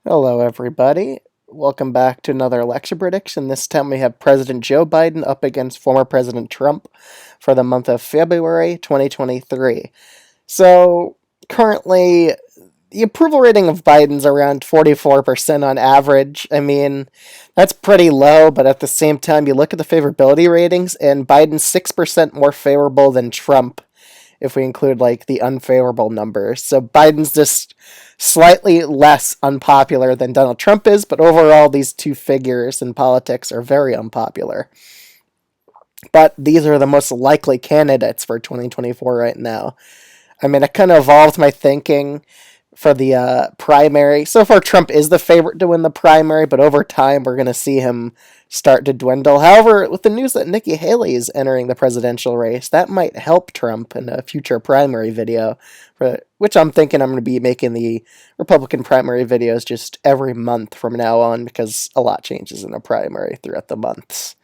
Hello, everybody. Welcome back to another election prediction. This time we have President Joe Biden up against former President Trump for the month of February 2023. So, currently, the approval rating of Biden's around 44% on average. I mean, that's pretty low, but at the same time, you look at the favorability ratings, and Biden's 6% more favorable than Trump if we include like the unfavorable numbers. So Biden's just slightly less unpopular than Donald Trump is, but overall these two figures in politics are very unpopular. But these are the most likely candidates for 2024 right now. I mean, I kind of evolved my thinking for the primary. So far, Trump is the favorite to win the primary, but over time, we're going to see him start to dwindle. However, with the news that Nikki Haley is entering the presidential race, that might help Trump in a future primary video, for which I'm thinking I'm going to be making the Republican primary videos just every month from now on because a lot changes in a primary throughout the months.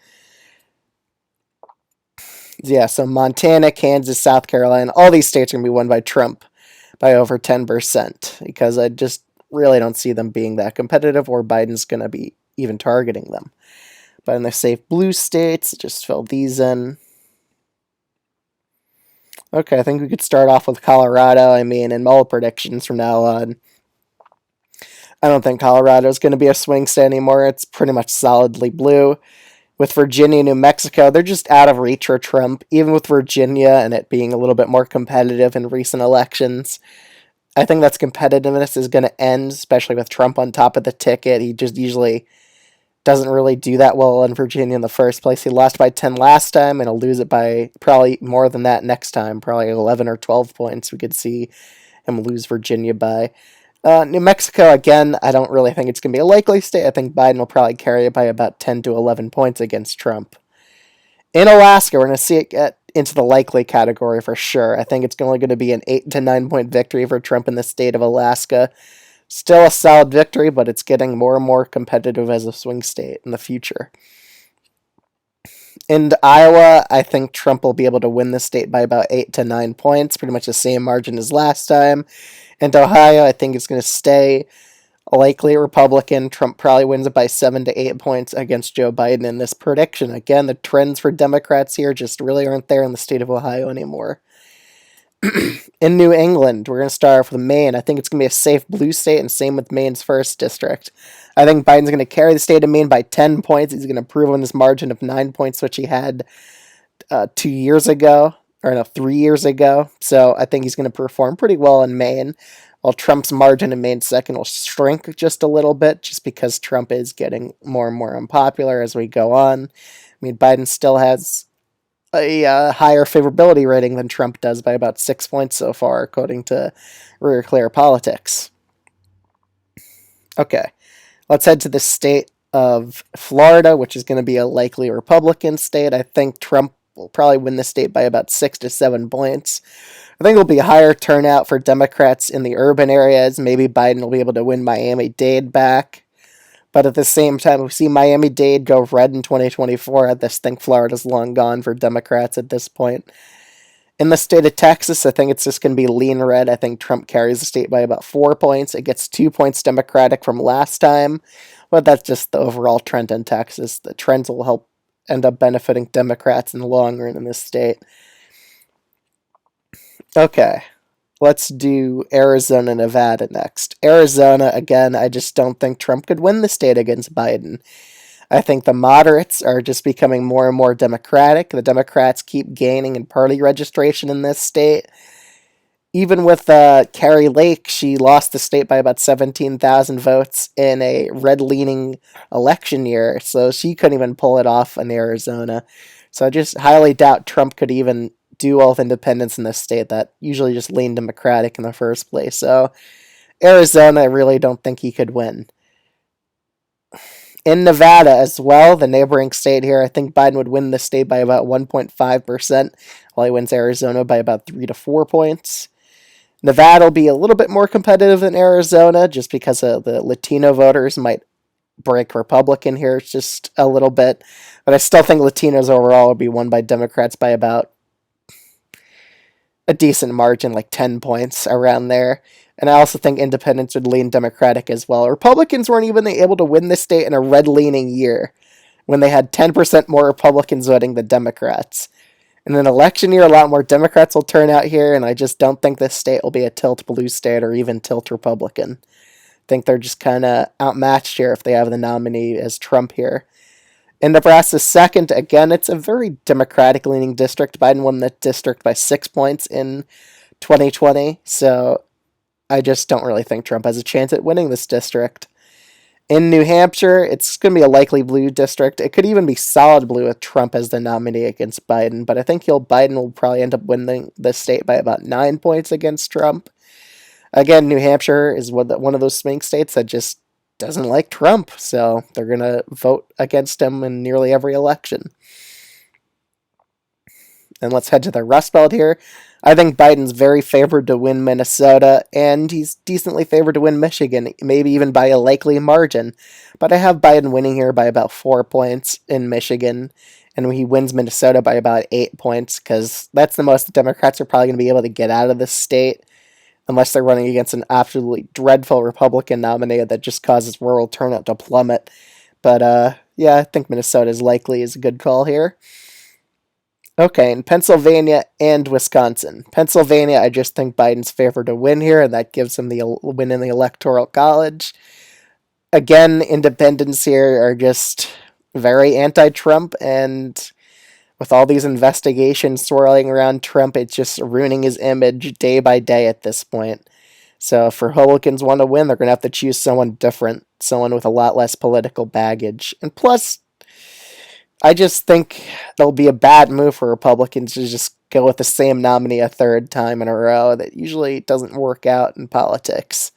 Yeah, so Montana, Kansas, South Carolina, all these states are going to be won by Trump by over 10% because I just really don't see them being that competitive or Biden's going to be even targeting them. But in the safe blue states, just fill these in. Okay, I think we could start off with Colorado. I mean, in all predictions from now on, I don't think Colorado is going to be a swing state anymore. It's pretty much solidly blue. With Virginia, New Mexico, they're just out of reach for Trump. Even with Virginia and it being a little bit more competitive in recent elections, I think that's competitiveness is going to end, especially with Trump on top of the ticket. He just usually doesn't really do that well in Virginia in the first place. He lost by 10 last time, and he'll lose it by probably more than that next time, probably 11 or 12 points. We could see him lose Virginia by. New Mexico, again, I don't really think it's going to be a likely state. I think Biden will probably carry it by about 10 to 11 points against Trump. In Alaska, we're going to see it get into the likely category for sure. I think it's only going to be an 8 to 9 point victory for Trump in the state of Alaska. Still a solid victory, but it's getting more and more competitive as a swing state in the future. In Iowa, I think Trump will be able to win the state by about 8 to 9 points, pretty much the same margin as last time. And Ohio, I think it's going to stay likely Republican. Trump probably wins it by 7 to 8 points against Joe Biden in this prediction. Again, the trends for Democrats here just really aren't there in the state of Ohio anymore. In New England, we're going to start off with Maine. I think it's going to be a safe blue state, and same with Maine's first district. I think Biden's going to carry the state of Maine by 10 points. He's going to improve on his margin of 9 points, which he had 2 years ago, or no, 3 years ago. So I think he's going to perform pretty well in Maine, while Trump's margin in Maine second will shrink just a little bit, just because Trump is getting more and more unpopular as we go on. I mean, Biden still has a higher favorability rating than Trump does by about 6 points so far, according to Real Clear Politics. Okay, let's head to the state of Florida, which is going to be a likely Republican state. I think Trump will probably win the state by about 6 to 7 points. I think it'll be a higher turnout for Democrats in the urban areas. Maybe Biden will be able to win Miami-Dade back. But at the same time, we see Miami-Dade go red in 2024. I just think Florida's long gone for Democrats at this point. In the state of Texas, I think it's just going to be lean red. I think Trump carries the state by about 4 points. It gets 2 points Democratic from last time. But that's just the overall trend in Texas. The trends will help end up benefiting Democrats in the long run in this state. Okay, let's do Arizona, Nevada next. Arizona, again, I just don't think Trump could win the state against Biden. I think the moderates are just becoming more and more Democratic. The Democrats keep gaining in party registration in this state. Even with Kari Lake, she lost the state by about 17,000 votes in a red-leaning election year, so she couldn't even pull it off in Arizona. So I just highly doubt Trump could even do well with independents in this state that usually just lean Democratic in the first place. So Arizona, I really don't think he could win. In Nevada as well, the neighboring state here, I think Biden would win the state by about 1.5%, while he wins Arizona by about 3 to 4 points. Nevada will be a little bit more competitive than Arizona, just because the Latino voters might break Republican here just a little bit. But I still think Latinos overall will be won by Democrats by about a decent margin, like 10 points around there. And I also think independents would lean Democratic as well. Republicans weren't even able to win the state in a red-leaning year when they had 10% more Republicans voting than Democrats. In an election year, a lot more Democrats will turn out here, and I just don't think this state will be a tilt blue state or even tilt Republican. I think they're just kind of outmatched here if they have the nominee as Trump here. In Nebraska's second, again, it's a very Democratic-leaning district. Biden won the district by 6 points in 2020, so I just don't really think Trump has a chance at winning this district. In New Hampshire, it's going to be a likely blue district. It could even be solid blue with Trump as the nominee against Biden, but I think Biden will probably end up winning the state by about 9 points against Trump. Again, New Hampshire is one of those swing states that just doesn't like Trump, so they're going to vote against him in nearly every election. And let's head to the Rust Belt here. I think Biden's very favored to win Minnesota, and he's decently favored to win Michigan, maybe even by a likely margin. But I have Biden winning here by about 4 points in Michigan, and he wins Minnesota by about 8 points, because that's the most the Democrats are probably going to be able to get out of this state, unless they're running against an absolutely dreadful Republican nominee that just causes rural turnout to plummet. But, yeah, I think Minnesota is likely is a good call here. Okay, in Pennsylvania and Wisconsin. Pennsylvania, I just think Biden's favored to win here, and that gives him the win in the Electoral College. Again, independents here are just very anti-Trump, and with all these investigations swirling around Trump, it's just ruining his image day by day at this point. So if Republicans want to win, they're going to have to choose someone different, someone with a lot less political baggage. And plus, I just think it'll be a bad move for Republicans to just go with the same nominee a third time in a row. That usually doesn't work out in politics.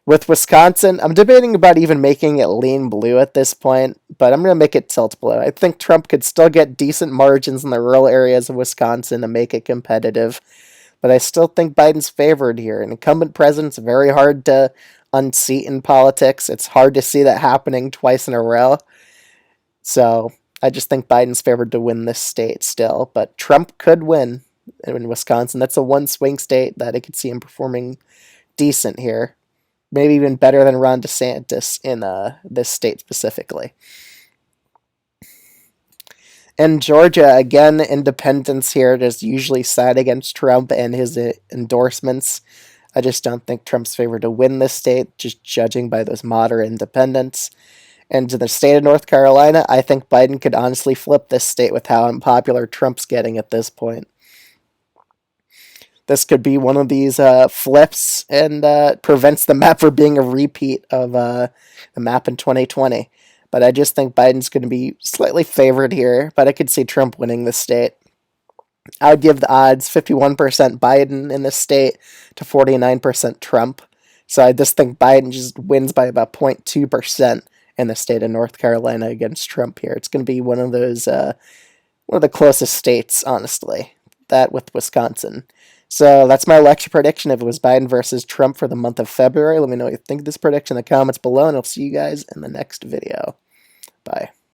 With Wisconsin, I'm debating about even making it lean blue at this point, but I'm going to make it tilt blue. I think Trump could still get decent margins in the rural areas of Wisconsin and make it competitive, but I still think Biden's favored here. An incumbent president's very hard to unseat in politics. It's hard to see that happening twice in a row. So I just think Biden's favored to win this state still, but Trump could win in Wisconsin. That's a one swing state that I could see him performing decent here. Maybe even better than Ron DeSantis in this state specifically. In Georgia, again, independents here just usually side against Trump and his endorsements. I just don't think Trump's favored to win this state, just judging by those moderate independents. And to the state of North Carolina, I think Biden could honestly flip this state with how unpopular Trump's getting at this point. This could be one of these flips and prevents the map from being a repeat of the map in 2020. But I just think Biden's going to be slightly favored here, but I could see Trump winning this state. I would give the odds 51% Biden in this state to 49% Trump. So I just think Biden just wins by about 0.2% in the state of North Carolina against Trump here. It's going to be one of those, one of the closest states, honestly, that with Wisconsin. So that's my election prediction. If it was Biden versus Trump for the month of February, let me know what you think of this prediction in the comments below, and I'll see you guys in the next video. Bye.